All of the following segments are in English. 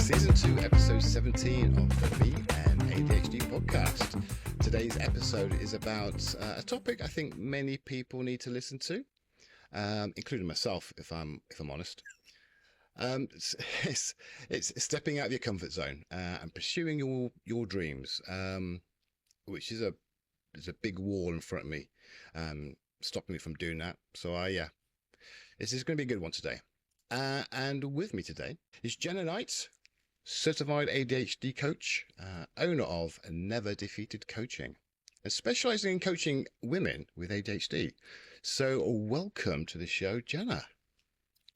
Season 2, Episode 17 of the Me and ADHD Podcast. Today's episode is about a topic I think many people need to listen to, including myself, if I'm honest. It's stepping out of your comfort zone and pursuing your dreams, which is a big wall in front of me, stopping me from doing that. So this is going to be a good one today. And with me today is Jenna Knight, certified ADHD coach, owner of Never Defeated Coaching, and specializing in coaching women with ADHD. So welcome to the show, Jenna.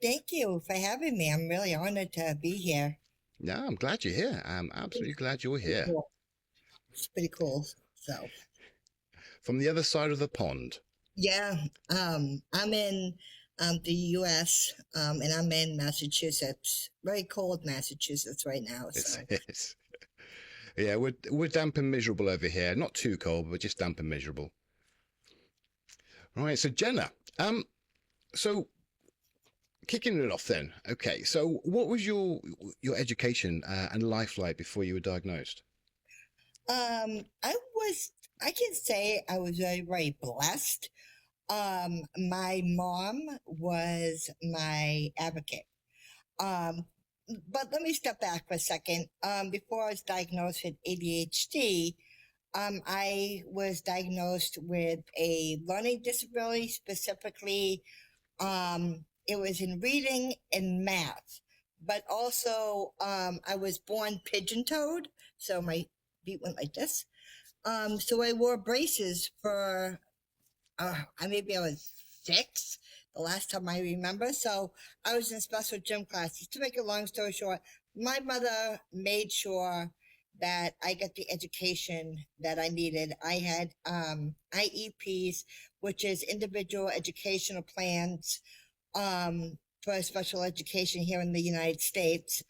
Thank you for having me. I'm really honored to be here. No, I'm glad you're here. I'm absolutely glad you're here. Cool. It's pretty cool. So, from the other side of the pond. Yeah, I'm in the U.S. And I'm in Massachusetts. Very cold Massachusetts right now. So. It's yeah, we're damp and miserable over here. Not too cold, but just damp and miserable. All right, so Jenna, so kicking it off then. Okay, so what was your education and life like before you were diagnosed? I can say I was very, very blessed. My mom was my advocate. But let me step back for a second. Before I was diagnosed with ADHD, I was diagnosed with a learning disability, specifically, it was in reading and math, but also, I was born pigeon-toed, so my feet went like this. So I wore braces for, maybe I was 6, the last time I remember. So I was in special gym classes. To make a long story short, my mother made sure that I got the education that I needed. I had IEPs, which is individual educational plans for special education here in the United States.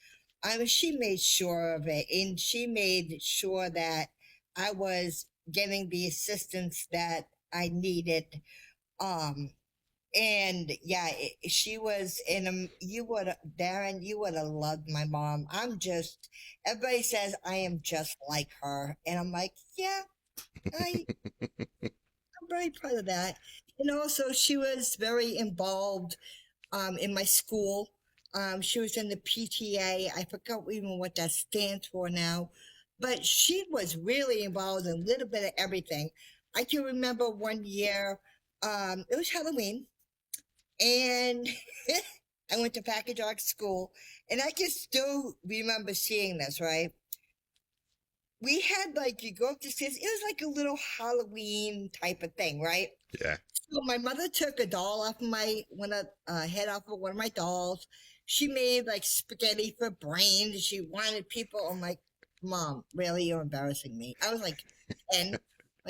She made sure of it, and she made sure that I was getting the assistance that I needed. And yeah, she was Darren, you would have loved my mom. Everybody says I am just like her. And I'm like, yeah, I'm very proud of that. And also she was very involved, in my school. She was in the PTA. I forgot even what that stands for now, but she was really involved in a little bit of everything. I can remember one year, it was Halloween, and I went to Package Art School, and I can still remember seeing this, right? We had you go up the stairs, it was like a little Halloween type of thing, right? Yeah. So my mother took a doll off of head off of one of my dolls. She made spaghetti for brains. She wanted people. I'm like, Mom, really? You're embarrassing me. I was like 10.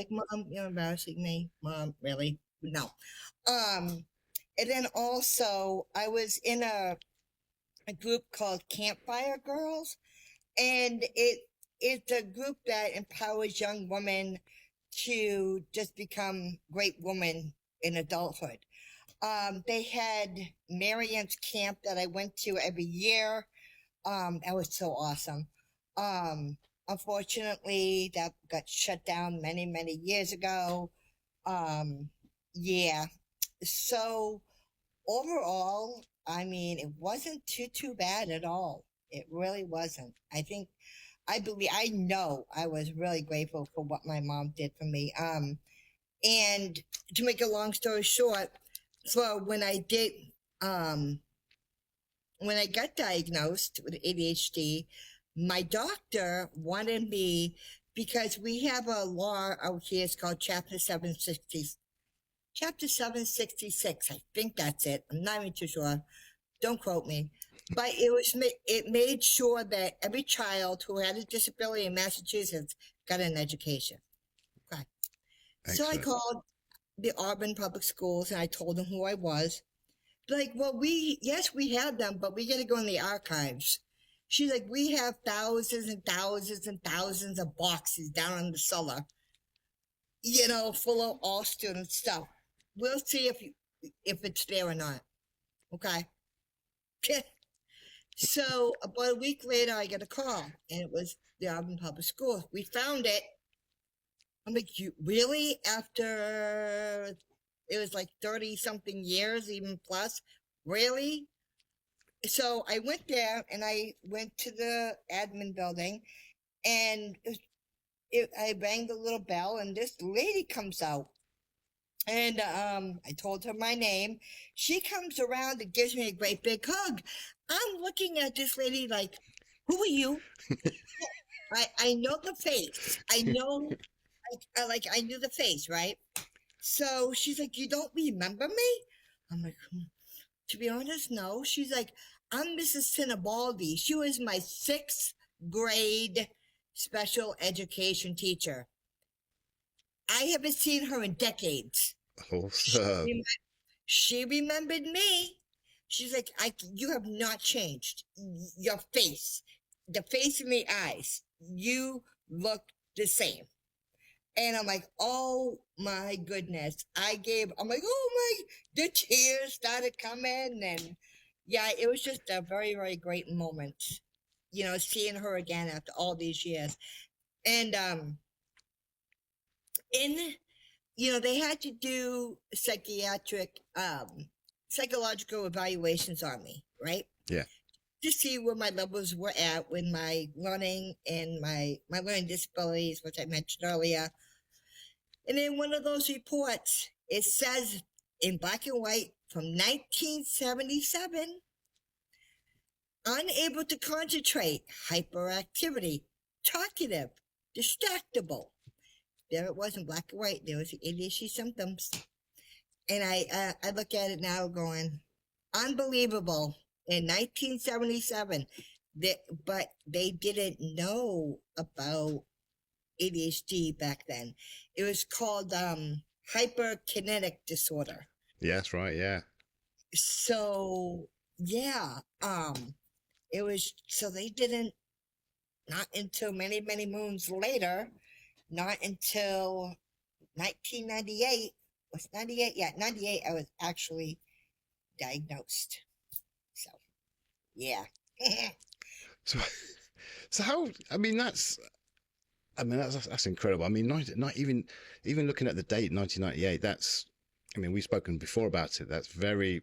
Mom, you're embarrassing me. Mom, really? No. And then also I was in a group called Campfire Girls, and it's a group that empowers young women to just become great women in adulthood. They had Marianne's camp that I went to every year. That was so awesome. Unfortunately, that got shut down many, many years ago. Yeah. So overall, it wasn't too bad at all. It really wasn't. I know I was really grateful for what my mom did for me. And to make a long story short, so when I got diagnosed with ADHD, my doctor wanted me, because we have a law out here, it's called Chapter 766. I think that's it. I'm not even too sure. Don't quote me. But it made sure that every child who had a disability in Massachusetts got an education. Okay. Excellent. So I called the Auburn Public Schools and I told them who I was. Well, we have them, but we got to go in the archives. She's like, we have thousands and thousands and thousands of boxes down in the cellar, full of all student stuff. We'll see if it's there or not. Okay. So about a week later, I get a call, and it was the Auburn Public Schools. We found it. I'm like, you really? After it was like 30 something years, even plus, really? So I went there, and I went to the admin building, and I rang the little bell, and this lady comes out. And I told her my name. She comes around and gives me a great big hug. I'm looking at this lady like, who are you? I know the face. I know, I knew the face, right? So she's like, you don't remember me? I'm like, to be honest, no. She's like, I'm Mrs. Sinabaldi. She was my 6th grade special education teacher. I haven't seen her in decades. Awesome. She remembered me. She's like, you have not changed. Your face, the face in the eyes, you look the same. And I'm like, oh my goodness. I'm like, oh my, the tears started coming. And yeah, it was just a very, very great moment, seeing her again after all these years. And, they had to do psychological evaluations on me, right? Yeah. To see where my levels were at with my learning and my learning disabilities, which I mentioned earlier. And in one of those reports, it says in black and white from 1977, unable to concentrate, hyperactivity, talkative, distractible. There it was in black and white. There was the ADHD symptoms. And I look at it now going, unbelievable. In 1977, but they didn't know about ADHD back then. It was called hyperkinetic disorder. Yeah, that's right. Yeah. So yeah, it was. So they didn't. Not until many, many moons later. Not until 1998. Was 98? Yeah, 98. I was actually diagnosed. So, yeah. So how? I mean, that's incredible. I mean, not even looking at the date, 1998. That's. I mean, we've spoken before about it. That's very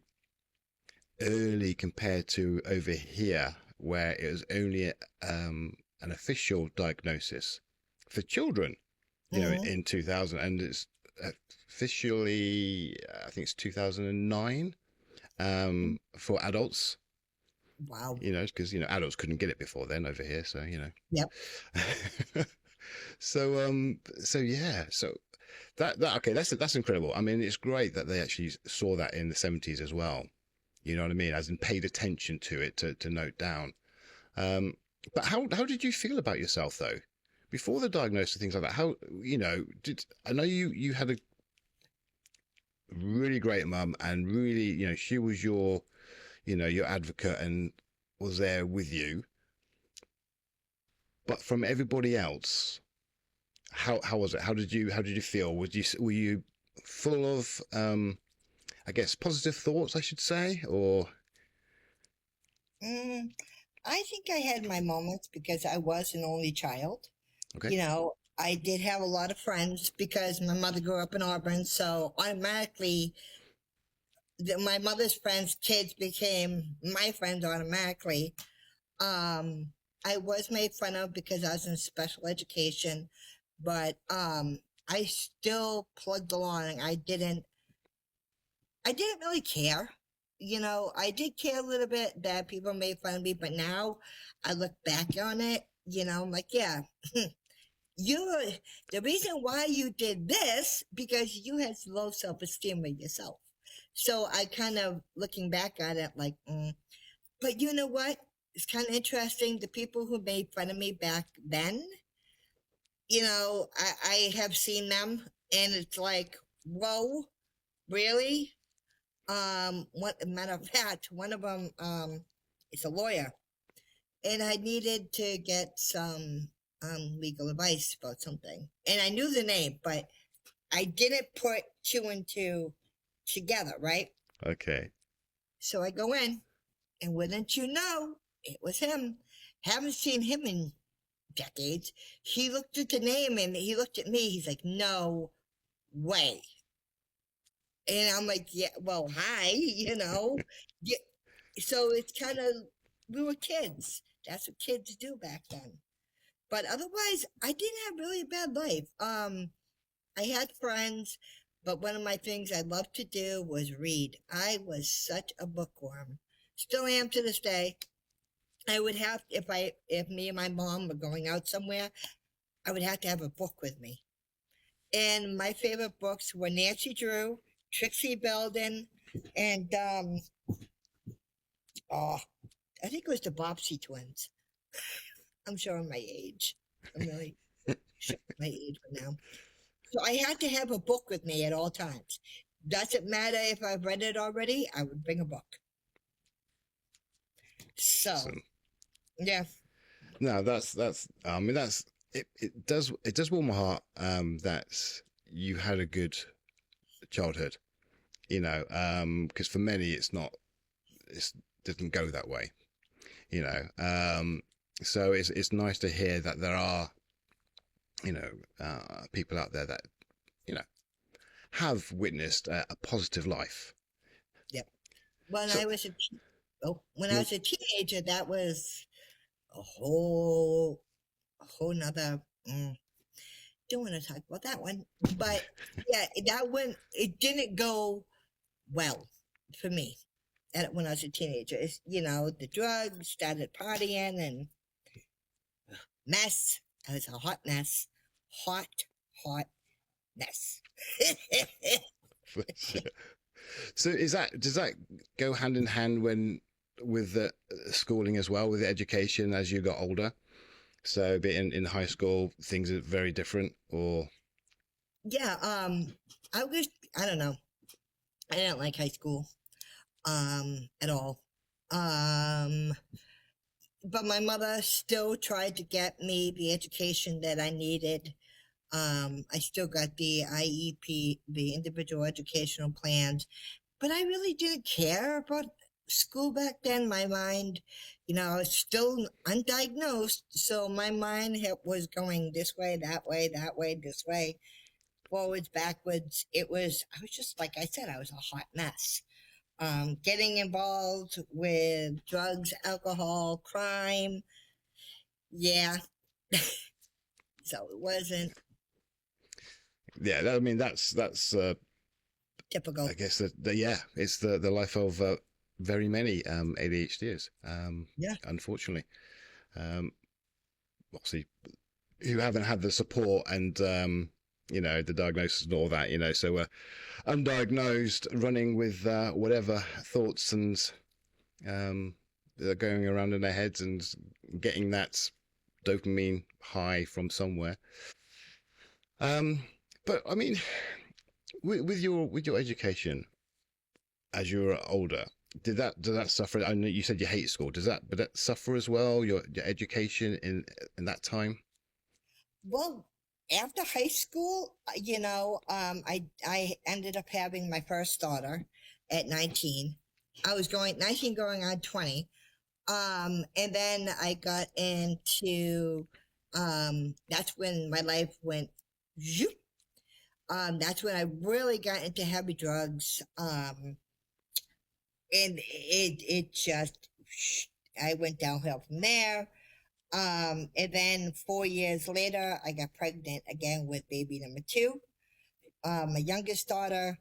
early compared to over here, where it was only an official diagnosis for children, in 2000, and it's officially, I think it's 2009, for adults. Wow. Because adults couldn't get it before then over here, so Yep. so yeah, so that okay, that's incredible. I mean, it's great that they actually saw that in the 70s as well. You know what I mean? As in paid attention to it to note down. But how did you feel about yourself though? Before the diagnosis, things like that, how, I know you had a really great mum, and really, she was your advocate and was there with you. But from everybody else, how was it? How did you feel? Were you full of, I guess, positive thoughts, I should say, or? I think I had my moments because I was an only child. Okay. I did have a lot of friends because my mother grew up in Auburn, so automatically my mother's friends' kids became my friends automatically. I was made fun of because I was in special education, but I still plugged along. I didn't really care. I did care a little bit that people made fun of me, but now I look back on it, I'm like, yeah, the reason why you did this because you had low self-esteem with yourself. So I kind of looking back at it like, but you know what? It's kind of interesting. The people who made fun of me back then, I have seen them, and it's like, whoa, really? What matter of fact, one of them is a lawyer, and I needed to get some legal advice about something, and I knew the name, but I didn't put 2 and 2 together, right? Okay. So I go in, and wouldn't you know, It was him. Haven't seen him in decades. He looked at the name and he looked at me. He's like, no way. And I'm like, yeah, well, hi, Yeah. So it's kind of, we were kids. That's what kids do back then. But otherwise, I didn't have really a bad life. I had friends, but one of my things I loved to do was read. I was such a bookworm. Still am to this day. I would have, if me and my mom were going out somewhere, I would have to have a book with me. And my favorite books were Nancy Drew, Trixie Belden, and oh, I think it was the Bobbsey twins. I'm showing my age. I'm really showing my age right now. So I had to have a book with me at all times. Doesn't matter if I've read it already, I would bring a book. So, Awesome. yeah. No, I mean, it does warm my heart that you had a good childhood, because for many it doesn't go that way, so it's nice to hear that there are, people out there that, have witnessed a positive life. Yep. When So I was a teenager, that was a whole nother. Don't want to talk about that one, but yeah, it didn't go well for me when I was a teenager. It's, the drugs, started partying and mess. I was a hot mess. Hot mess. So does that go hand in hand with the schooling as well, with the education as you got older? So a bit in high school, things are very different, or Yeah, I don't know. I didn't like high school, at all. Um, but my mother still tried to get me the education that I needed. I still got the IEP, the individual educational plans, but I really didn't care about school back then. My mind, I was still undiagnosed, so my mind was going this way, that way, this way, forwards, backwards. I was just, like I said, I was a hot mess. Getting involved with drugs, alcohol, crime. Yeah. So it wasn't yeah. I mean, that's typical. I guess yeah, it's the life of very many ADHDers. Yeah. Unfortunately, obviously, who haven't had the support and the diagnosis and all that. So undiagnosed, running with whatever thoughts and that are going around in their heads and getting that dopamine high from somewhere. But I mean, with your education as you were older, did that suffer? I know you said you hate school. Did that suffer as well? Your education in that time? Well, after high school, I ended up having my first daughter at 19. I was 19 going on 20. And then I got into, that's when my life went zoop. That's when I really got into heavy drugs. And it just, I went downhill from there. And then 4 years later, I got pregnant again with baby number 2. My youngest daughter,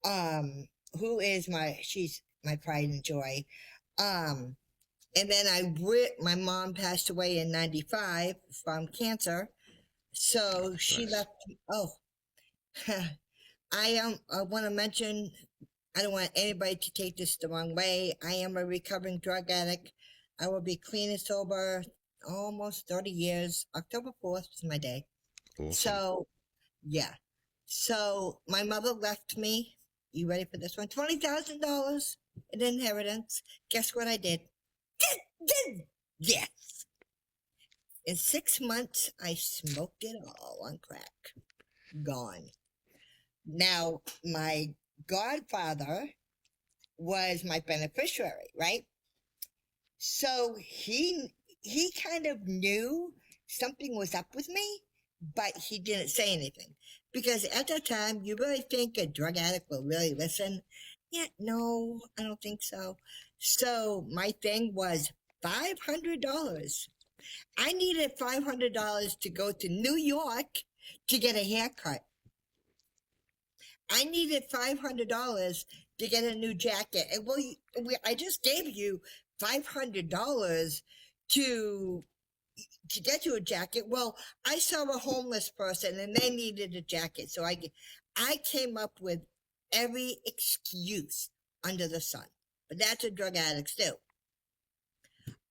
who is she's my pride and joy. And then my mom passed away in 95 from cancer. So she left. Oh, I want to mention, I don't want anybody to take this the wrong way. I am a recovering drug addict. I will be clean and sober almost 30 years. October 4th is my day. Awesome. So, yeah. So my mother left me, you ready for this one? $20,000 in inheritance. Guess what I did? Yes. In 6 months, I smoked it all on crack. Gone. Now, my godfather was my beneficiary, right? So he kind of knew something was up with me, but he didn't say anything. Because at that time, you really think a drug addict will really listen? Yeah, no, I don't think so. So my thing was $500. I needed $500 to go to New York to get a haircut. I needed $500 to get a new jacket. And I just gave you $500 to get you a jacket. Well, I saw a homeless person and they needed a jacket, so I came up with every excuse under the sun. But that's what drug addicts do.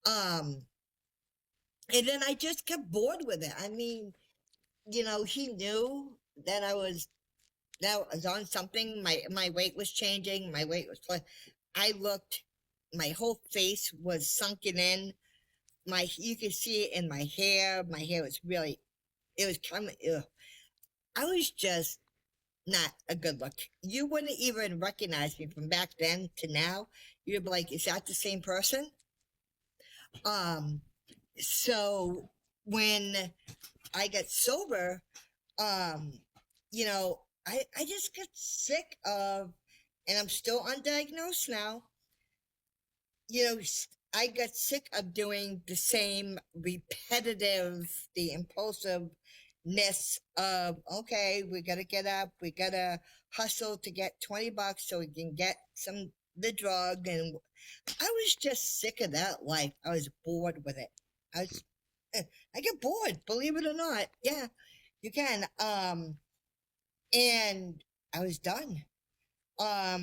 And then I just got bored with it. I mean, he knew that I was on something. My weight was changing. My weight was. I looked. My whole face was sunken in. You could see it in my hair. My hair was really. It was coming. I was just not a good look. You wouldn't even recognize me from back then to now. You'd be like, "Is that the same person?" So when I got sober, I just got sick of, and I'm still undiagnosed now. I got sick of doing the same repetitive, the impulsiveness of, okay, we got to get up, we got to hustle to get $20 so we can get the drug. And I was just sick of that life. I was bored with it. I get bored, believe it or not. Yeah, you can. And I was done. A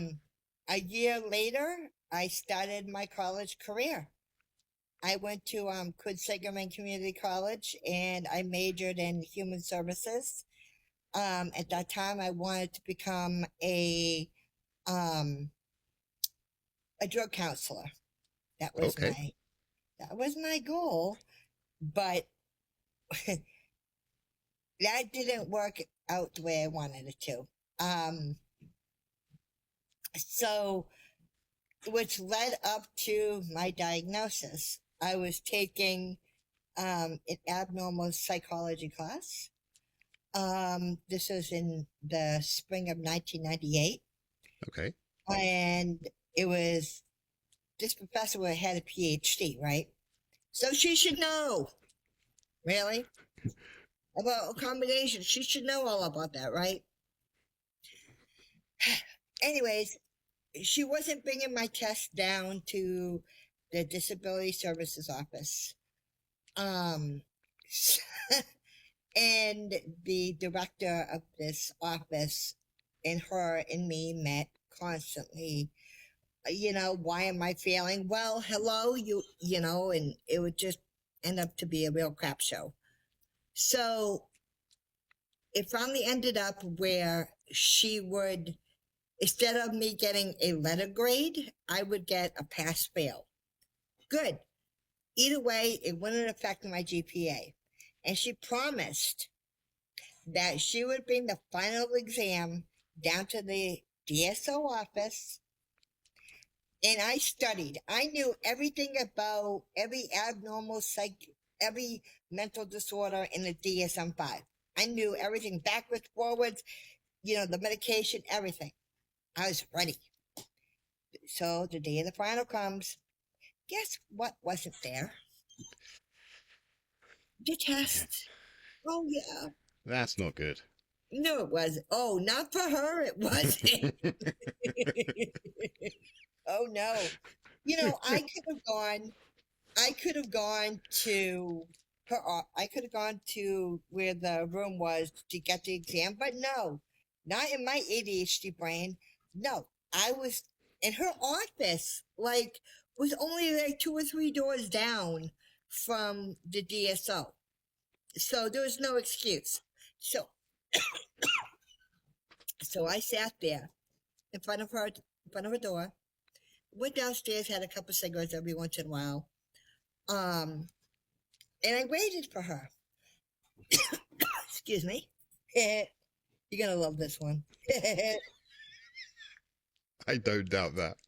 year later, I started my college career. I went to Quincy Community College and I majored in human services. At that time, I wanted to become a drug counselor. That was Okay. my goal, but that didn't work out the way I wanted it to. So, which led up to my diagnosis. I was taking an abnormal psychology class. This was in the spring of 1998. Okay. And it was, this professor had a PhD, right? So she should know, really, about accommodation. She should know all about that, right? Anyways, she wasn't bringing my test down to the Disability Services Office. And the director of this office and her and me met constantly. Why am I failing? Well, hello, and it would just end up to be a real crap show. So it finally ended up where she would, instead of me getting a letter grade, I would get a pass fail. Good. Either way, it wouldn't affect my GPA. And she promised that she would bring the final exam down to the DSO office. And I studied. I knew everything about every abnormal every mental disorder in the DSM-5. I knew everything backwards, forwards, the medication, everything. I was ready. So the day of the final comes. Guess what wasn't there? The test. Oh, yeah. That's not good. No, it wasn't. Oh, not for her, it wasn't. Oh, no. I could have gone to where the room was to get the exam, but no, not in my ADHD brain. No, I was in her office, was only like 2 or 3 doors down from the DSO. So there was no excuse. So I sat there in front of her door, went downstairs, had a couple of cigarettes every once in a while. And I waited for her. Excuse me. You're going to love this one. I don't doubt that.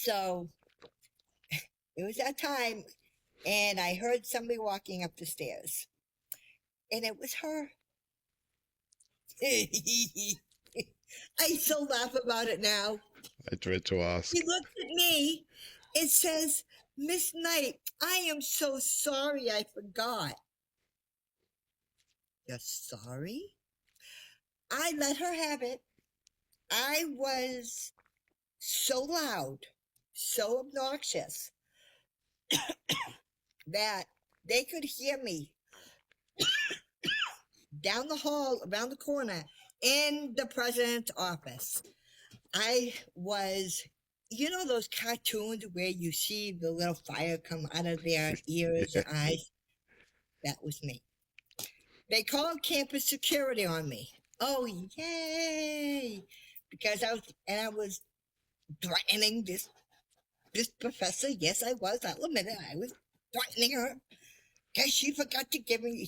So it was that time, and I heard somebody walking up the stairs, and it was her. I still laugh about it now. I dread to ask. She looked at me. It says, Miss Knight, I am so sorry I forgot. You're sorry? I let her have it. I was so loud, so obnoxious that they could hear me down the hall, around the corner, in the president's office. I was, you know, those cartoons where you see the little fire come out of their ears and eyes? That was me. They called campus security on me. Oh, yay! Because I was threatening this professor. Yes, I was. I'll admit it. I was threatening her because she forgot to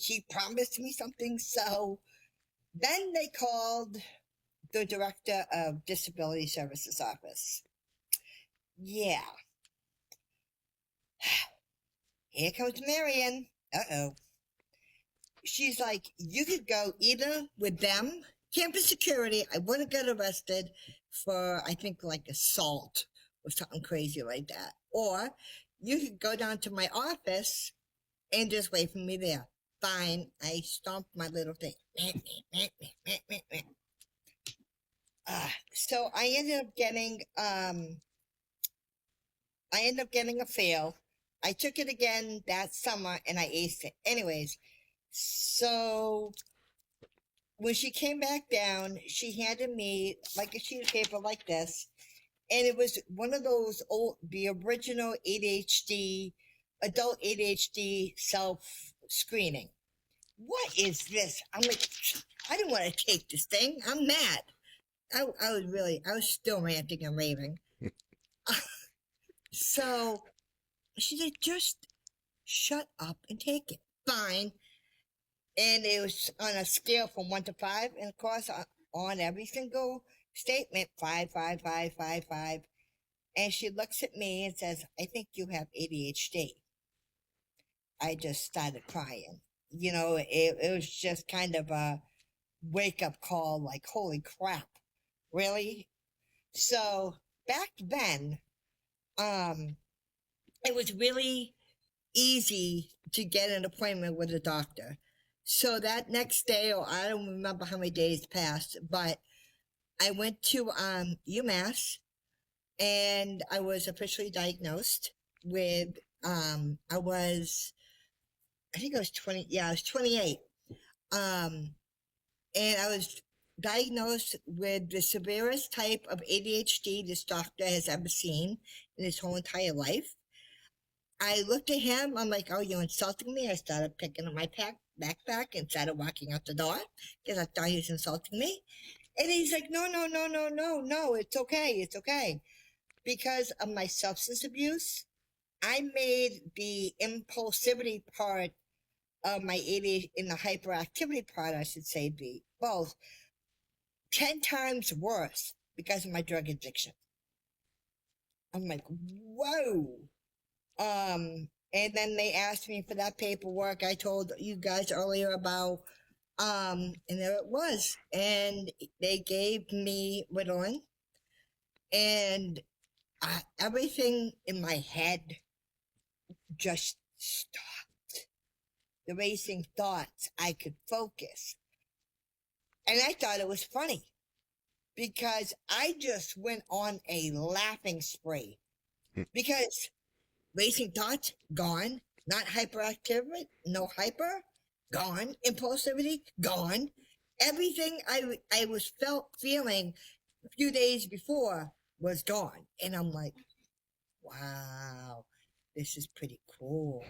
she promised me something. So then they called the director of disability services office. Yeah. Here comes Marion. Uh-oh. She's like, you could go either with them, campus security. I wouldn't get arrested for, I think, like assault or something crazy like that. Or you could go down to my office and just wait for me there. Fine. I stomped my little thing. So I ended up getting a fail. I took it again that summer and I aced it. Anyways, so when she came back down, she handed me like a sheet of paper like this. And it was one of those the original adult ADHD self-screening. What is this? I'm like, I didn't want to take this thing. I'm mad. I was still ranting and raving. So she said, just shut up and take it. Fine. And it was on a scale from 1 to 5. And of course, on every single statement, 5, 5, 5, 5, 5. And she looks at me and says, I think you have ADHD. I just started crying. You know, it was just kind of a wake-up call, like, holy crap. Really? So back then, it was really easy to get an appointment with a doctor. So that next day, or I don't remember how many days passed, but I went to UMass and I was officially diagnosed with, I think I was 20, I was 28. And I was diagnosed with the severest type of ADHD this doctor has ever seen in his whole entire life. I looked at him. I'm like, oh, you're insulting me? I started picking up my backpack and started walking out the door because I thought he was insulting me. And he's like, no, it's okay. Because of my substance abuse, I made the impulsivity part of my ADHD, in the hyperactivity part, I should say, be both 10 times worse because of my drug addiction. I'm like, whoa. And then they asked me for that paperwork I told you guys earlier about, and there it was. And they gave me Ritalin, and everything in my head just stopped. The racing thoughts, I could focus. And I thought it was funny because I just went on a laughing spree because racing thoughts, gone. Not hyperactivity, no hyper, gone. Impulsivity, gone. Everything I was feeling a few days before was gone. And I'm like, wow, this is pretty cool.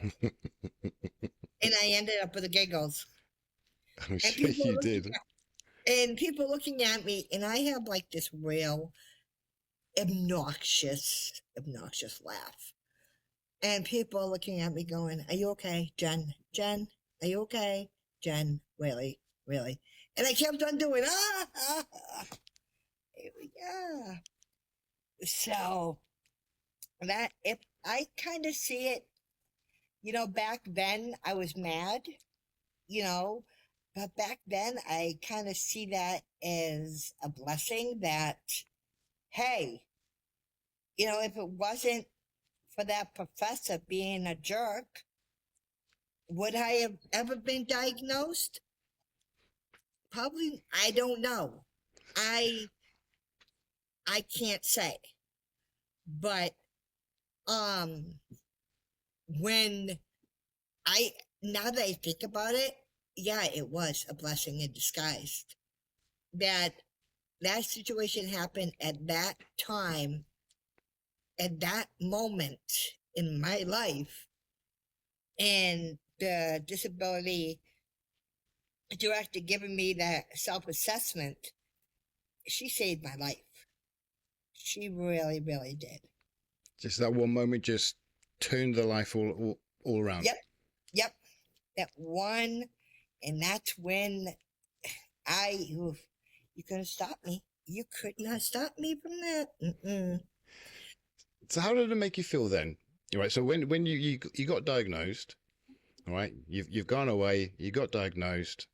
And I ended up with the giggles. I'm sure you did. And people looking at me, and I have like this real obnoxious laugh. And people looking at me going, are you okay, Jen? Jen, are you okay? Jen, really? And I kept on doing, yeah. So that if I kind of see it, back then I was mad, you know, but back then I kind of see that as a blessing that, hey, if it wasn't for that professor being a jerk, would I have ever been diagnosed? Probably, I don't know. I I can't say. But um when I now that I think about it, yeah, it was a blessing in disguise. That that situation happened at that time, at that moment in my life, and the disability director giving me that self-assessment, she saved my life. She really, really did. Just that one moment just turned the life all around. Yep. That one, and that's when you couldn't stop me. You could not stop me from that. Mm-mm. So how did it make you feel then? All right. So when you got diagnosed, all right, you've gone away, you got diagnosed.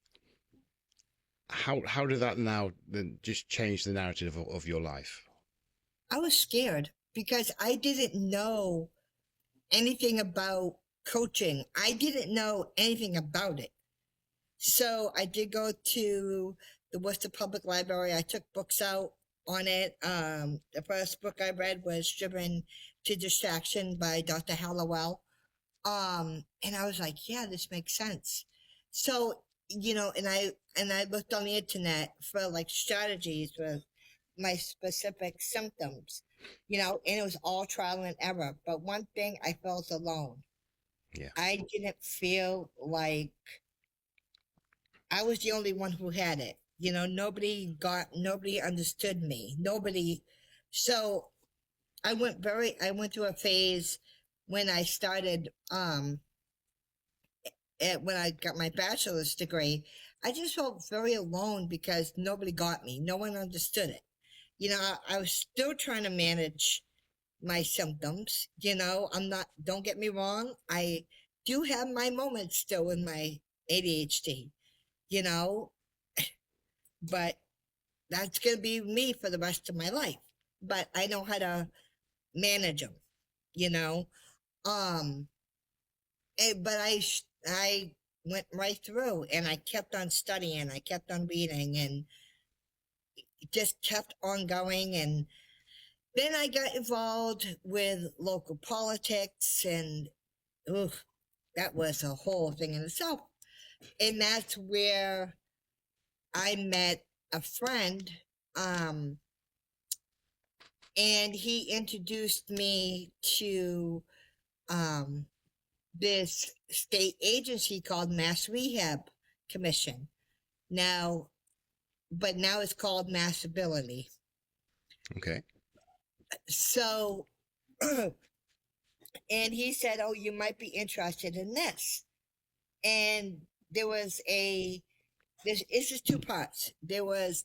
How did that now then just change the narrative of your life? I was scared because I didn't know anything about coaching. I didn't know anything about it. So I did go to the Worcester Public Library. I took books out on it. The first book I read was Driven to Distraction by Dr. Hallowell. And I was like, yeah, this makes sense. So, and I looked on the internet for like strategies for my specific symptoms, and it was all trial and error. But one thing, I felt alone. Yeah. I didn't feel like I was the only one who had it. Nobody understood me. Nobody. So I went through a phase when I started, when I got my bachelor's degree, I just felt very alone because nobody got me. No one understood it. I was still trying to manage my symptoms. Don't get me wrong. I do have my moments still with my ADHD, but that's going to be me for the rest of my life. But I know how to manage them, but I went right through and I kept on studying. I kept on reading and just kept on going. And then I got involved with local politics, and that was a whole thing in itself. And that's where I met a friend, and he introduced me to this state agency called Mass Rehab Commission. Now it's called Mass Ability. Okay. So, and he said, oh, you might be interested in this. And this is two parts. It was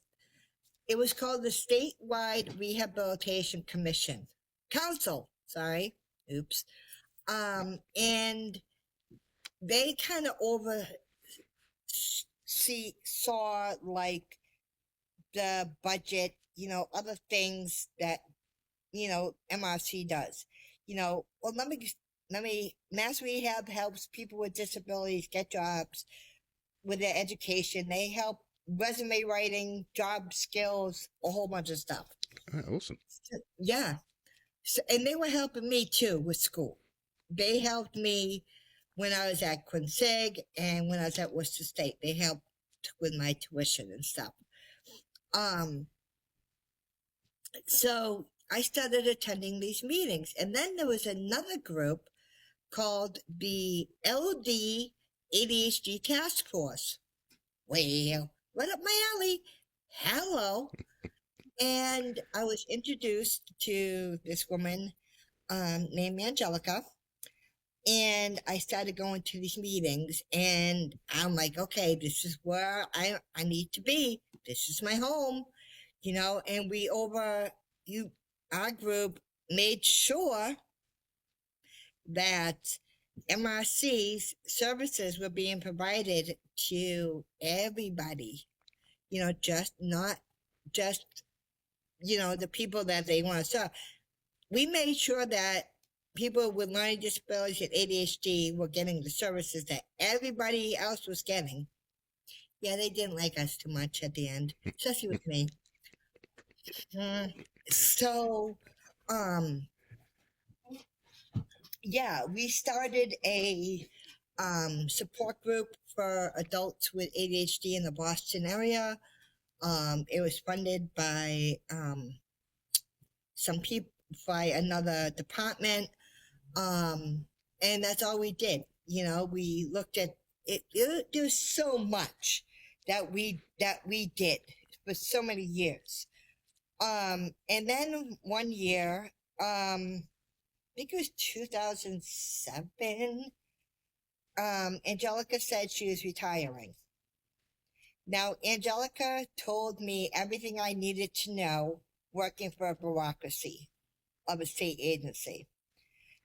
called the Statewide Rehabilitation Council. Sorry. Oops. And they kind of saw like the budget, other things that, MRC does, well, let me, Mass Rehab helps people with disabilities get jobs with their education. They help resume writing, job skills, a whole bunch of stuff. Awesome. Yeah. So, and they were helping me too with school. They helped me when I was at Quincy and when I was at Worcester State. They helped with my tuition and stuff. So I started attending these meetings. And then there was another group called the LD ADHD Task Force. Well, right up my alley. Hello. And I was introduced to this woman named Angelica. And I started going to these meetings. And I'm like, okay, this is where I need to be. This is my home. And our group made sure that MRC's services were being provided to everybody, just not just, the people that they want to serve. We made sure that people with learning disabilities and ADHD were getting the services that everybody else was getting. Yeah, they didn't like us too much at the end, especially with me. So, yeah, we started a support group for adults with ADHD in the Boston area. It was funded by some people, by another department. And that's all we did. We looked at it. There's so much that we did for so many years. And then one year, I think it was 2007, Angelica said she was retiring. Now, Angelica told me everything I needed to know working for a bureaucracy of a state agency.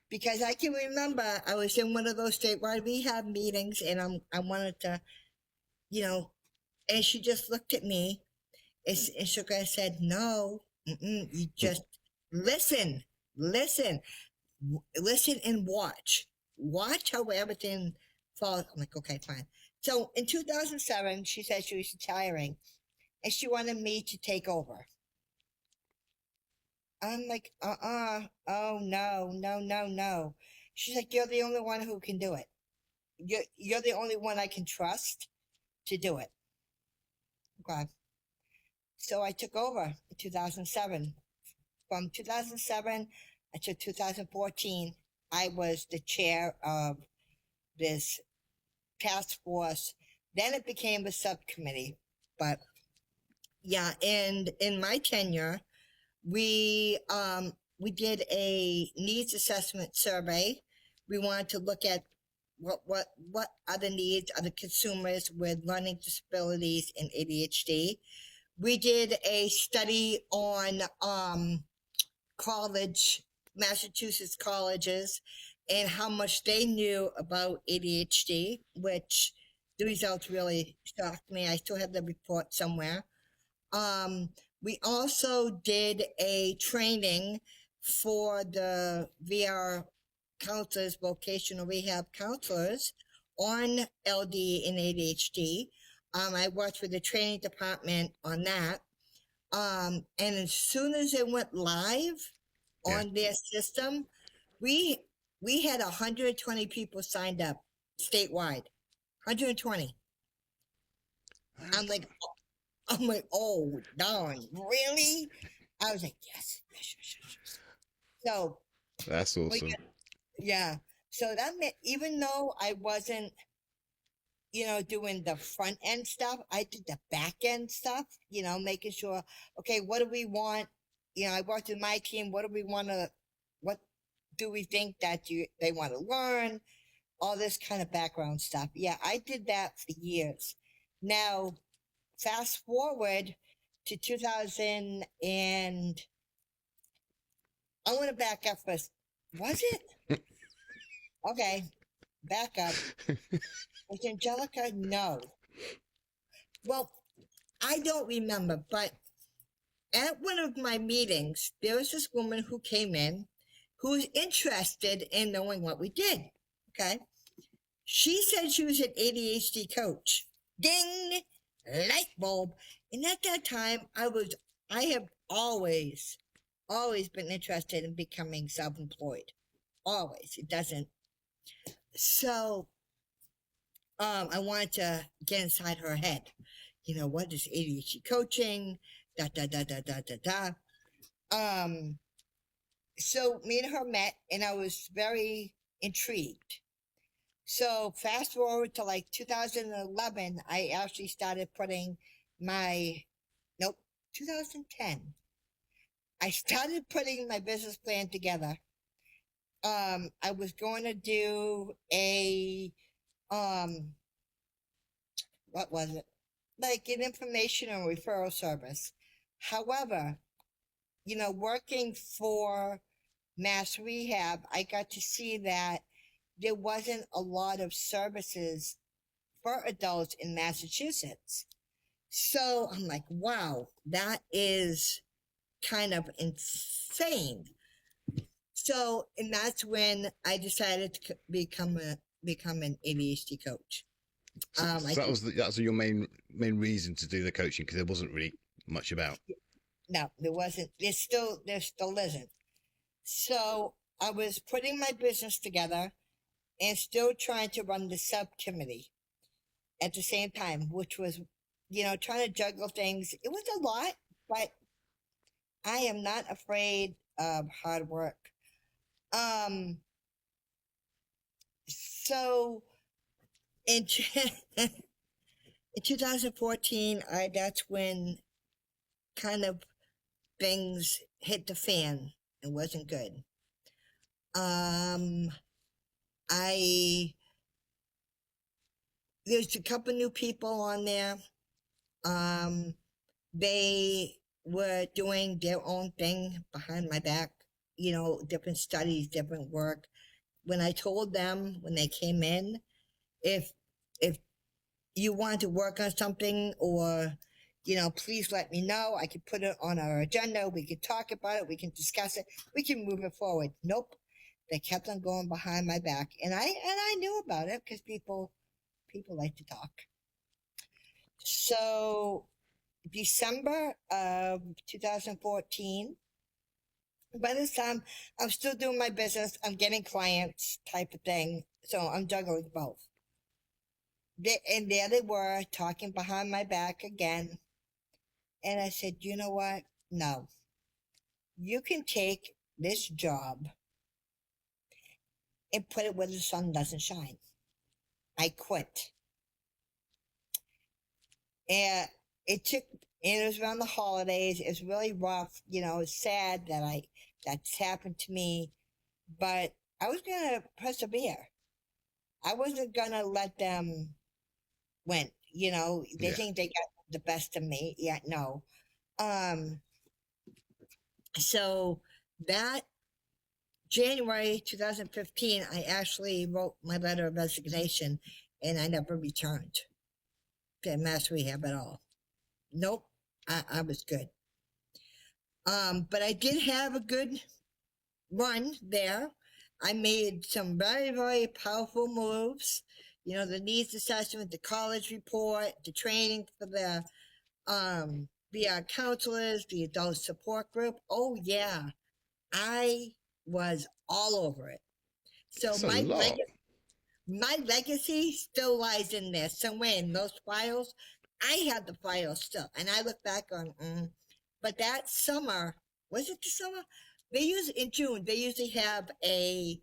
Because I can remember I was in one of those statewide rehab meetings and I wanted to, and she just looked at me and she said, no, you just listen and watch how everything falls. I'm like, okay, fine. So in 2007, she said she was retiring and she wanted me to take over. I'm like, oh, no. She's like, you're the only one who can do it. You're the only one I can trust to do it. Okay. So I took over in 2007. From 2007 until 2014, I was the chair of this task force. Then it became a subcommittee. But yeah, and in my tenure, we did a needs assessment survey. We wanted to look at what are the needs of the consumers with learning disabilities and ADHD. We did a study on Massachusetts colleges and how much they knew about ADHD, which the results really shocked me. I still have the report somewhere. We also did a training for the VR counselors, vocational rehab counselors, on LD and ADHD. I worked with the training department on that. And as soon as it went live on their system, we had 120 people signed up statewide. 120. I'm like, oh, darn, really? I was like, yes. So that's awesome. Yeah. So that meant, even though I wasn't, doing the front end stuff, I did the back end stuff, making sure, okay, what do we want? I worked with my team. What do we think that they want to learn? All this kind of background stuff. Yeah, I did that for years. Now, fast forward to 2000 and I want to back up first. Was it? Okay, back up. Was Angelica? No. Well, I don't remember, but at one of my meetings, there was this woman who came in who was interested in knowing what we did. Okay. She said she was an ADHD coach. Ding! Light bulb. And at that time, I have always been interested in becoming self-employed. Always. It doesn't. So, I wanted to get inside her head. What is ADHD coaching? So me and her met and I was very intrigued. So fast forward to like 2011, I actually started putting 2010. I started putting my business plan together. I was going to do a, what was it? Like an information and referral service. However, working for mass rehab, I got to see that there wasn't a lot of services for adults in Massachusetts. So I'm like, wow, that is kind of insane. So, and that's when I decided to become an ADHD coach. So that was your main reason to do the coaching, because there wasn't really much about. No, there wasn't. There still isn't. So I was putting my business together and still trying to run the subcommittee at the same time, which was, trying to juggle things. It was a lot, but I am not afraid of hard work. So in in 2014, that's when kind of things hit the fan. It wasn't good. There's a couple new people on there. They were doing their own thing behind my back, different studies, different work. When I told them when they came in, if you want to work on something, or please let me know. I could put it on our agenda. We could talk about it. We can discuss it. We can move it forward. Nope. They kept on going behind my back, and I knew about it because people like to talk. So December of 2014, by this time I'm still doing my business. I'm getting clients type of thing. So I'm juggling both. And there they were talking behind my back again. And I said, you know what? No. You can take this job and put it where the sun doesn't shine. I quit. And it was around the holidays. It was really rough. It's sad that's happened to me. But I was going to persevere. I wasn't going to let them win. They think they got the best of me. Yeah, no. So that January 2015, I actually wrote my letter of resignation, and I never returned to mass rehab at all. Nope, I was good. But I did have a good run there. I made some very, very powerful moves. The needs assessment, the college report, the training for the VR counselors, the adult support group. Oh yeah, I was all over it. So my legacy still lies in there somewhere in those files. I have the files still, and I look back on. But that summer, was it the summer? In June. They usually have a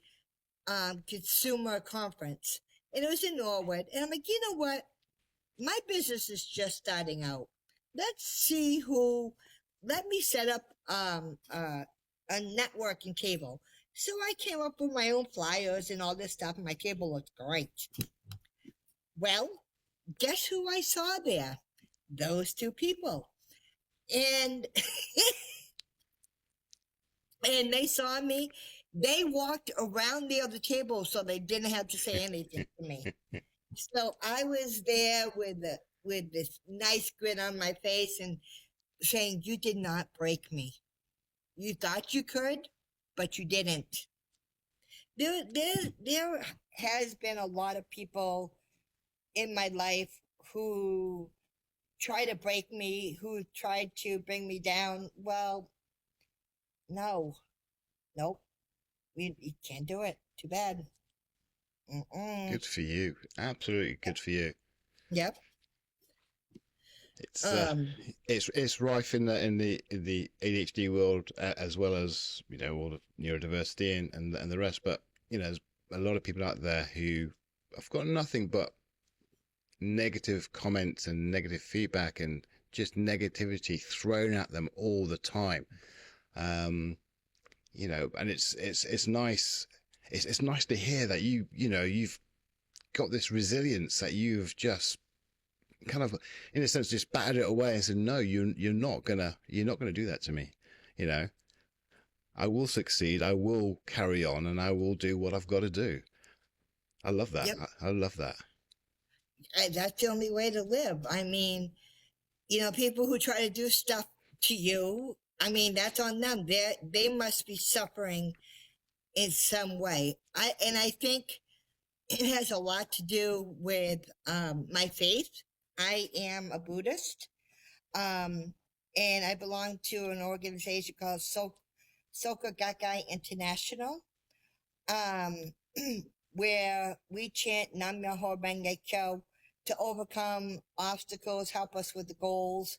consumer conference, and it was in Norwood. And I'm like, you know what? My business is just starting out. Let's see who. Let me set up a networking table. So I came up with my own flyers and all this stuff, and my table looked great. Well, guess who I saw there? Those two people. And and they saw me. They walked around the other table so they didn't have to say anything to me. So I was there with this nice grin on my face and saying, you did not break me. You thought you could, but you didn't. There has been a lot of people in my life who try to break me, who tried to bring me down. Well, no. Nope. You can't do it. Too bad. Good for you. Absolutely good for you. Yep. It's rife in the ADHD world, as well as all the neurodiversity and the rest. But there's a lot of people out there who have got nothing but negative comments and negative feedback and just negativity thrown at them all the time. And it's nice. It's nice to hear that you've got this resilience, that you've just kind of, in a sense, just battered it away and said, no, you're not gonna do that to me, I will succeed. I will carry on, and I will do what I've got to do. I love that. Yep. I love that. That's the only way to live. I mean, people who try to do stuff to you, I mean, that's on them. They must be suffering in some way. I think it has a lot to do with my faith. I am a Buddhist, and I belong to an organization called Soka Gakkai International, where we chant Nam Myoho Renge Kyo to overcome obstacles, help us with the goals.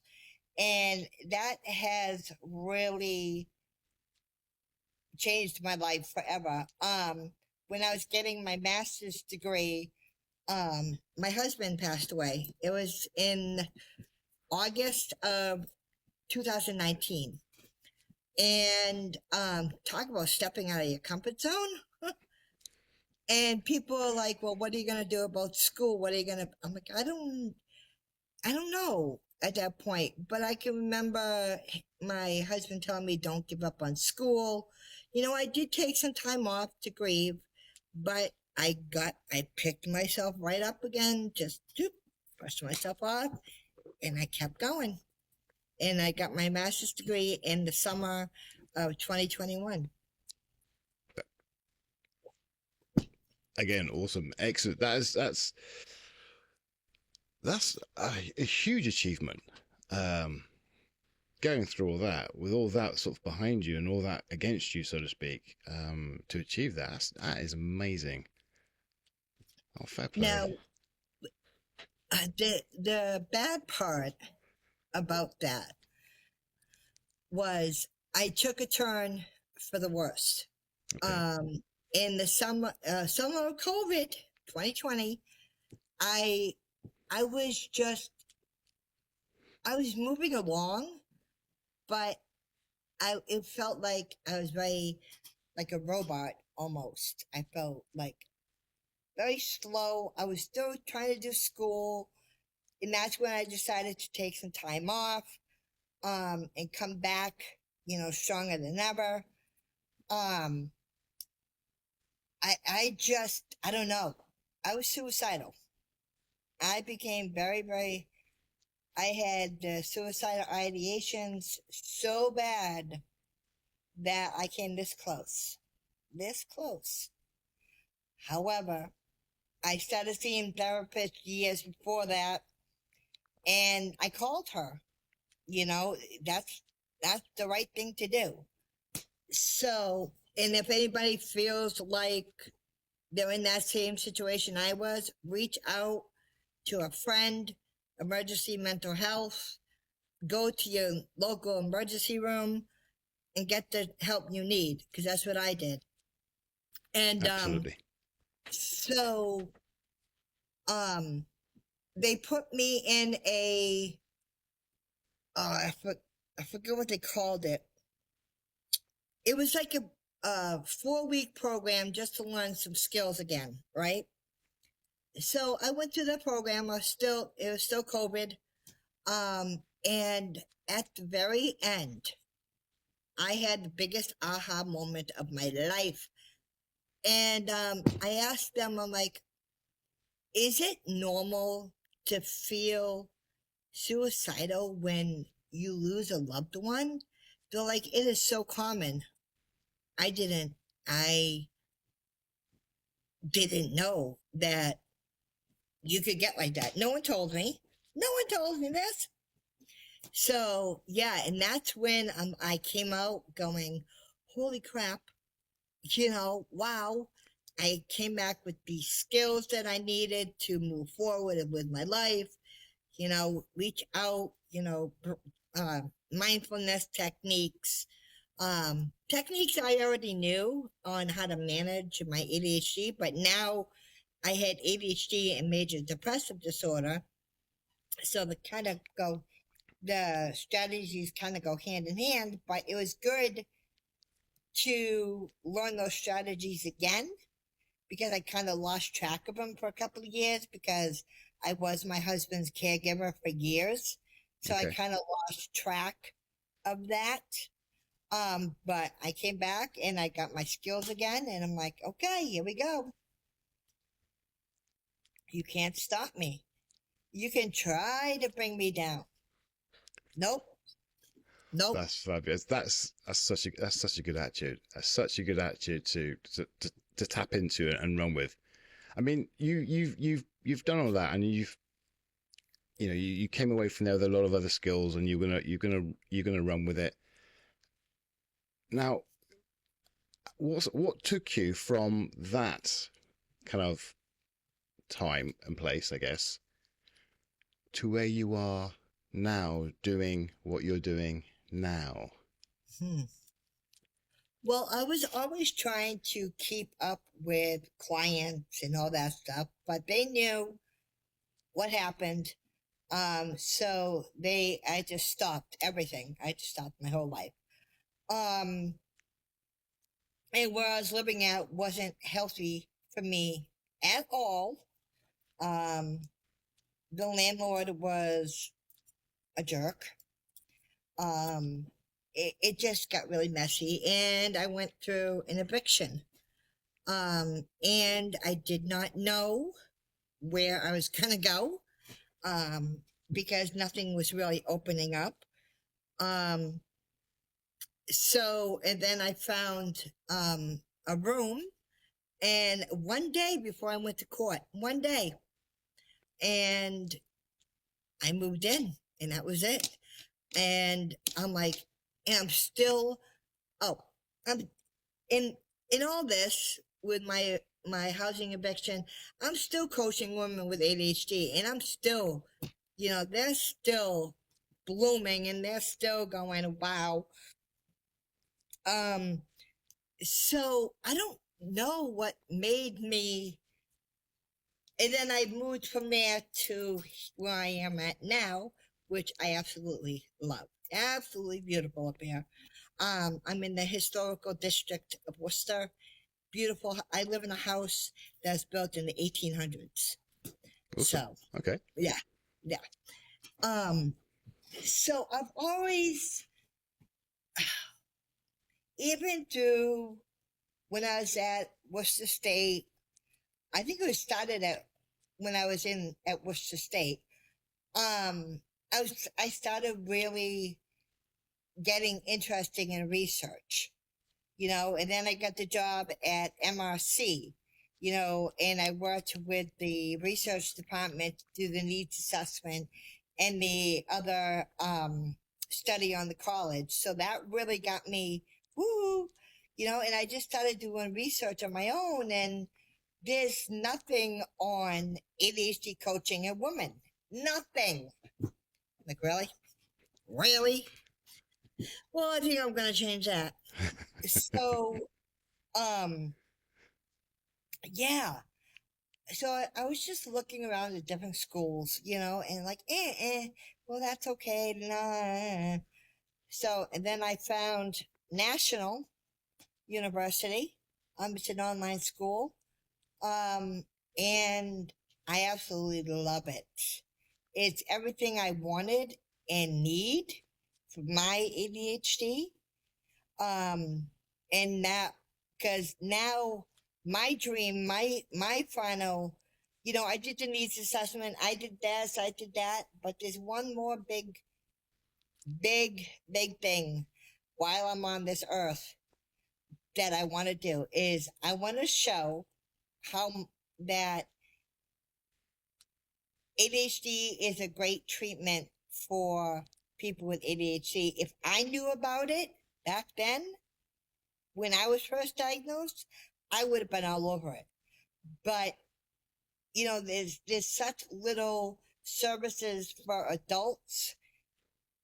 And that has really changed my life forever. When I was getting my master's degree, my husband passed away. It was in August of 2019. And talk about stepping out of your comfort zone. And people are like, well, what are you going to do about school? What are you going to, I'm like, I don't know at that point, but I can remember my husband telling me, don't give up on school. I did take some time off to grieve, but I picked myself right up again, just brushed myself off, and I kept going. And I got my master's degree in the summer of 2021. Again, awesome, excellent. That's a huge achievement. Going through all that, with all that sort of behind you and all that against you, so to speak, to achieve that is amazing. Oh, fair play. Now, the bad part about that was I took a turn for the worst. Okay. In the summer of COVID 2020, I was moving along, but it felt like I was very like a robot almost. I felt like very slow. I was still trying to do school, and that's when I decided to take some time off, and come back, stronger than ever. I don't know. I was suicidal. I became very, very, I had suicidal ideations so bad that I came this close. However, I started seeing therapists years before that, and I called her. That's the right thing to do. So, and if anybody feels like they're in that same situation I was, reach out to a friend, emergency mental health, go to your local emergency room and get the help you need, because that's what I did. And absolutely. So they put me in a I forget what they called it. It was like a 4-week program just to learn some skills again, right? So I went through the program. It was still COVID. And at the very end, I had the biggest aha moment of my life. And I asked them, I'm like, is it normal to feel suicidal when you lose a loved one? They're like, it is so common. I didn't know that you could get like that. No one told me this. So yeah, and that's when I came out going, holy crap, wow. I came back with the skills that I needed to move forward with my life, reach out, mindfulness techniques I already knew on how to manage my ADHD, but now I had ADHD and major depressive disorder. So the strategies kind of go hand in hand, but it was good to learn those strategies again, because I kind of lost track of them for a couple of years because I was my husband's caregiver for years. So okay. I kind of lost track of that. But I came back and I got my skills again, and I'm like, okay, here we go. You can't stop me. You can try to bring me down. Nope. Nope. That's fabulous. That's such a good attitude. That's such a good attitude to tap into and run with. I mean, you've done all that, and you came away from there with a lot of other skills, and you're gonna run with it. Now, what took you from that kind of time and place, I guess, to where you are now, doing what you're doing now? Well, I was always trying to keep up with clients and all that stuff, but they knew what happened. So I just stopped everything. I just stopped my whole life. And where I was living at wasn't healthy for me at all. The landlord was a jerk. It just got really messy, and I went through an eviction. And I did not know where I was gonna go, because nothing was really opening up. So, and then I found a room, and one day before I went to court, and I moved in, and that was it. And I'm like, and I'm still, I'm in all this with my housing eviction. I'm still coaching women with ADHD, and I'm still, they're still blooming, and they're still going, wow. So I don't know what made me, and then I moved from there to where I am at now, which I absolutely love. Absolutely beautiful up here. I'm in the historical district of Worcester. Beautiful. I live in a house that's built in the 1800s. Awesome. So, okay. Yeah. So I've always, even through when I was at Worcester State, I think it was started when I was at Worcester State. I started really getting interested in research, and then I got the job at MRC, and I worked with the research department to do the needs assessment and the other study on the college. So that really got me, and I just started doing research on my own, and there's nothing on ADHD coaching a woman. Nothing. Like, really? Really? Well, I think I'm going to change that. So, yeah. So I was just looking around at different schools, and like, well, that's okay. Nah. So, and then I found National University. It's an online school. And I absolutely love it. It's everything I wanted and need for my ADHD. And now, because now my dream, my final, I did the needs assessment. I did this, I did that, but there's one more big thing while I'm on this earth that I want to do is I want to show how that ADHD is a great treatment for people with ADHD. If I knew about it back then, when I was first diagnosed, I would have been all over it. But, there's such little services for adults,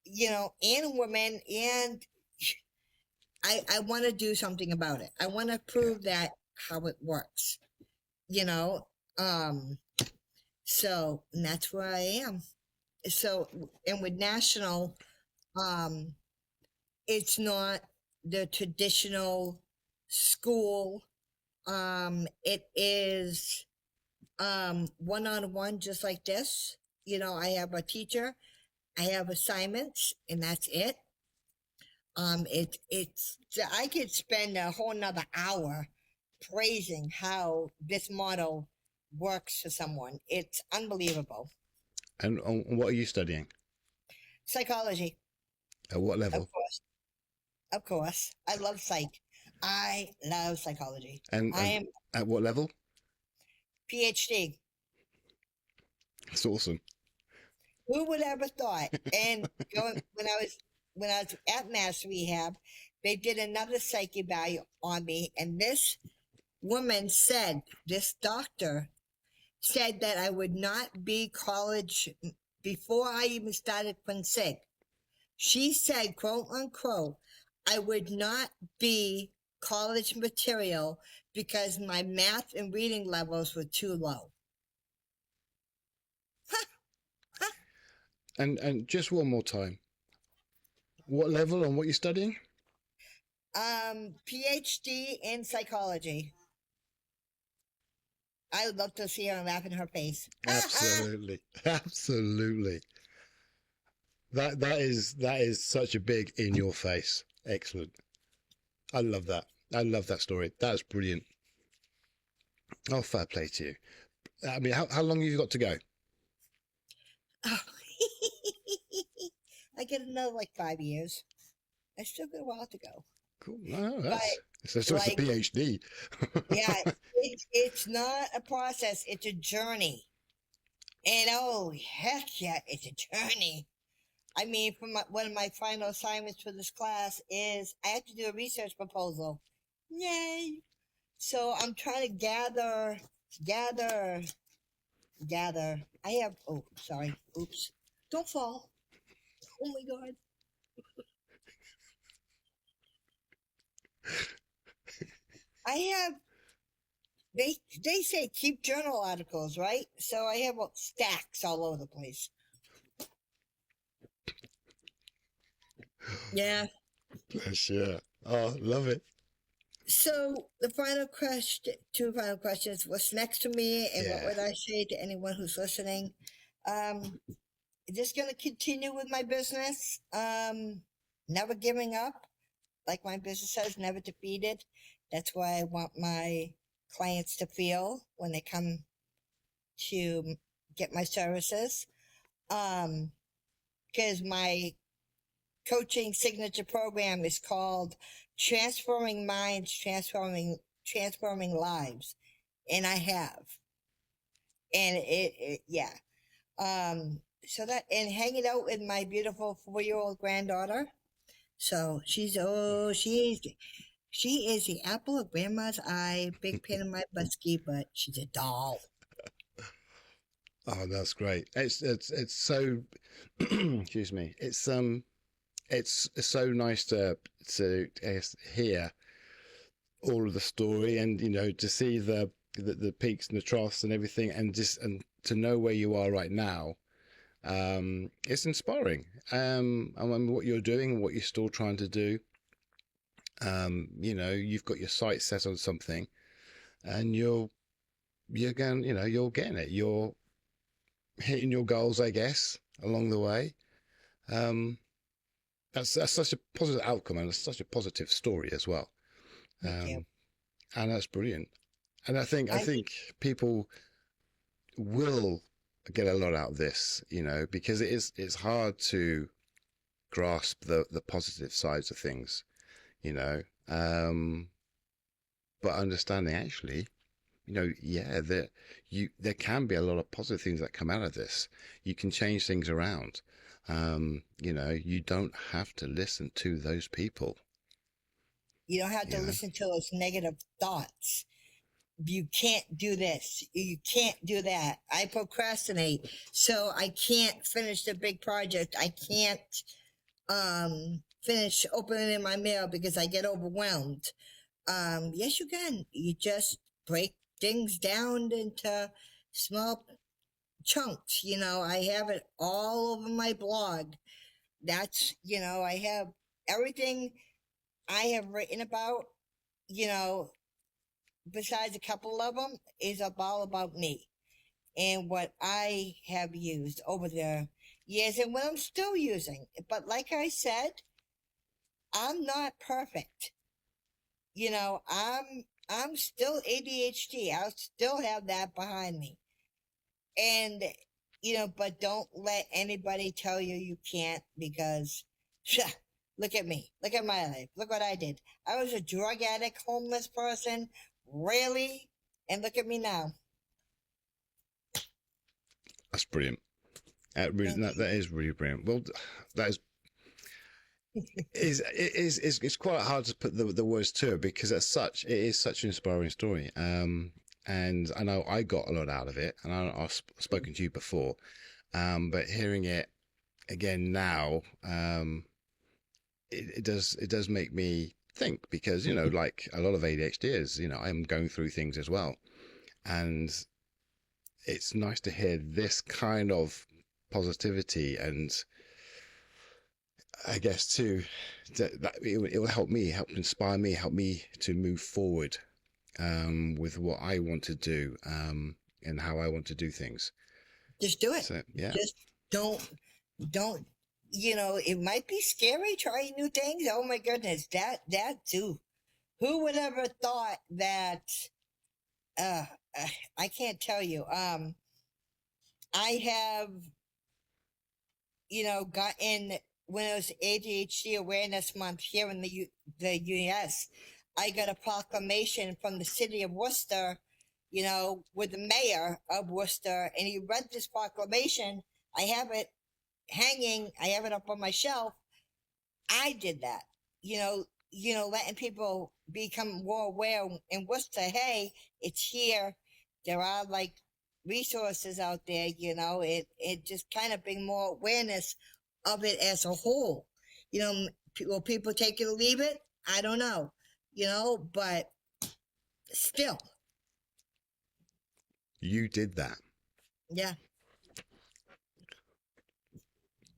and women, and I want to do something about it. I want to prove that how it works, so, and that's where I am. So, and with National, it's not the traditional school. It is, one-on-one, just like this. I have a teacher, I have assignments, and that's it. I could spend a whole nother hour praising how this model works for someone. It's unbelievable. And what are you studying? Psychology, At what of level? course. Of course. I love psych. I love psychology. And, I and am at what level? PhD. That's awesome. Who would ever thought? And when I was at Mass Rehab, they did another psych eval on me, and this woman said, this doctor said that I would not be college before I even started Quincy. She said, quote unquote, I would not be college material because my math and reading levels were too low. And just one more time. What level and what you're studying? PhD in psychology. I would love to see her laugh in her face. Absolutely. Absolutely. That is such a big in your face. Excellent. I love that. I love that story. That's brilliant. Oh, fair play to you. I mean, how long have you got to go? I get another like 5 years. I still got a while to go. Cool. No, that's But so it's a like, PhD. yeah, it's not a process. It's a journey. And oh, heck yeah, it's a journey. I mean, one of my final assignments for this class is I have to do a research proposal. Yay! So I'm trying to gather. I have, oh, sorry. Oops. Don't fall. Oh my God. I have, they say keep journal articles, right? So I have stacks all over the place. Yeah. Bless you. Oh, love it. So the two final questions. What's next to me, and what would I say to anyone who's listening? Just gonna continue with my business. Never giving up. Like my business says, never defeated. That's why I want my clients to feel when they come to get my services. Because my coaching signature program is called Transforming Minds, Transforming Lives. And I have. And yeah. So that, and hanging out with my beautiful 4-year-old granddaughter. So she is the apple of grandma's eye, big pain in my busky, but she's a doll. Oh, that's great. It's so excuse me. It's so nice to hear all of the story, and to see the peaks and the troughs and everything, and to know where you are right now. It's inspiring. I mean, what you're doing, what you're still trying to do. You've got your sights set on something, and you're getting it. You're hitting your goals, I guess, along the way. That's such a positive outcome, and it's such a positive story as well. Thank you. And that's brilliant. And I think people will get a lot out of this, because it's hard to grasp the positive sides of things, but understanding actually, there can be a lot of positive things that come out of this. You can change things around. You don't have to listen to those people. You don't have to listen to those negative thoughts. You can't do this. You can't do that. I procrastinate, so I can't finish the big project. I can't finish opening my mail because I get overwhelmed. Yes, you can. You just break things down into small chunks. I have it all over my blog. That's, I have everything I have written about, besides a couple of them, is all about me and what I have used over the years and what I'm still using. But like I said, I'm not perfect. You know, I'm still ADHD. I'll still have that behind me. And but don't let anybody tell you you can't, because look at me. Look at my life. Look what I did. I was a drug addict, homeless person, really, and look at me now. That's brilliant. That is really brilliant. Well, that it's quite hard to put the words to it, because it is such an inspiring story. And I know I got a lot out of it, and I've spoken to you before, but hearing it again now, it does make me think, because like a lot of ADHDers, I'm going through things as well, and it's nice to hear this kind of positivity, and I guess too that it will help inspire me, help me to move forward with what I want to do, and how I want to do things. Just do it. So, yeah. Just don't. It might be scary trying new things. Oh my goodness, that too. Who would ever thought that? I can't tell you. I have, gotten, when it was ADHD Awareness Month here in the U.S., I got a proclamation from the city of Worcester, with the mayor of Worcester, and he read this proclamation. I have it hanging. I have it up on my shelf. I did that, letting people become more aware in Worcester. Hey, it's here. There are like resources out there, it just kind of bring more awareness of it as a whole. Will people take it or leave it? I don't know, but still. You did that. Yeah.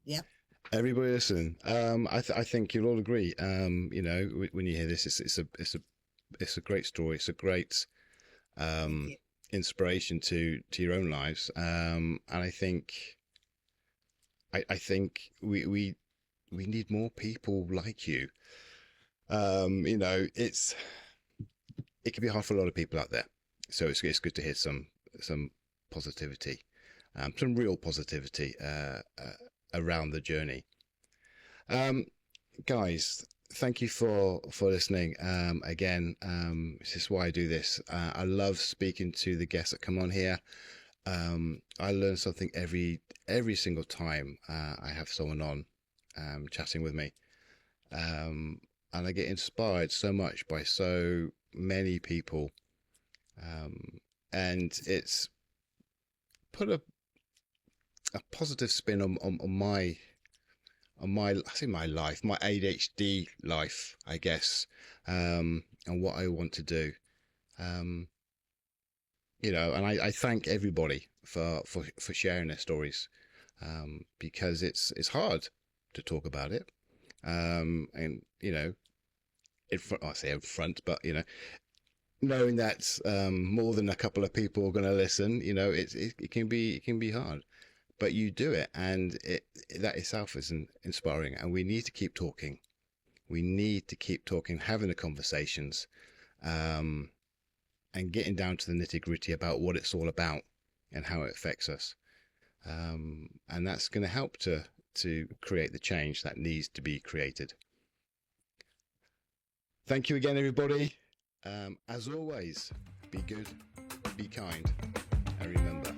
Yep. Everybody listen. I think you'll all agree. When you hear this, it's a great story. It's a great inspiration to your own lives. And I think we need more people like you. It can be hard for a lot of people out there. So it's good to hear some positivity, some real positivity around the journey. Guys, thank you for listening. Again, this is why I do this. I love speaking to the guests that come on here. I learn something every single time I have someone on chatting with me, and I get inspired so much by so many people, and it's put a positive spin on my life, my ADHD life, I guess, and what I want to do. And I thank everybody for sharing their stories, because it's hard to talk about it. And in front, I say in front, but knowing that more than a couple of people are going to listen, it can be hard. But you do it, and that itself is inspiring. And we need to keep talking. We need to keep talking, having the conversations, and getting down to the nitty-gritty about what it's all about and how it affects us. And that's going to help to create the change that needs to be created. Thank you again, everybody. As always, be good, be kind, and remember,